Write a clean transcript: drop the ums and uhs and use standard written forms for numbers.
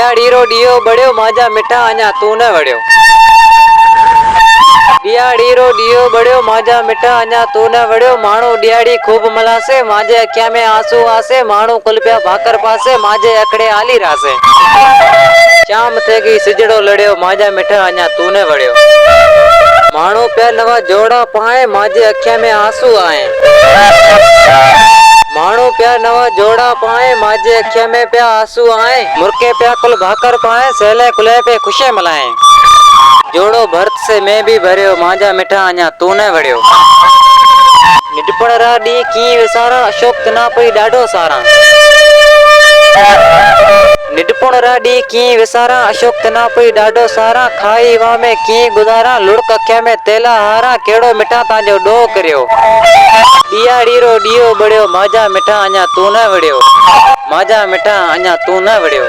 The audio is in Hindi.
ॾियाड़ी रो ॾीओ बड़ियो माजा मिठा अञा तू न वड़ियो। ॾियाड़ी रो ॾीओ बड़ियो माजा मिठा अञा तू न वड़ियो। माण्हू ॾियाड़ी खूब मल्हासे मांजे अखियां में आंसू आसे। माण्हू कुल पिया भाकर पासे मांजे अखड़े आली रासे। शाम थे गई सिजड़ो लड़ियो माजा मिठा अञा तू न वड़ियो। माण्हू पिया नवा जोड़ा पाए मांजे अखियां में आंसू आए। माण्हू पिया नवा जोड़ा पाए मांजे अखियां में पिया आंसू आए। मुर्के पिया कुल भाकर पाए सहेले कुले पे खुशे मलाए। जोड़ो भरत से मैं भी भरियो मांजा मिठा अञा तू न वड़ियो। निडपण रा डी की विसारा अशोक तना पई ॾाढो सारा। निडपण रा डी की विसारा अशोक तना पई ॾाढो सारा। खाई वा में की गुज़ारा लुड़क अखियां में तेला हारा। केड़ो मिठा तांजो डोह करियो। ॾियाड़ी रो ॾीओ बड़ियो माजा मिठा अञा तू न वड़ियो। माजा मिठा अञा तू न वड़ियो।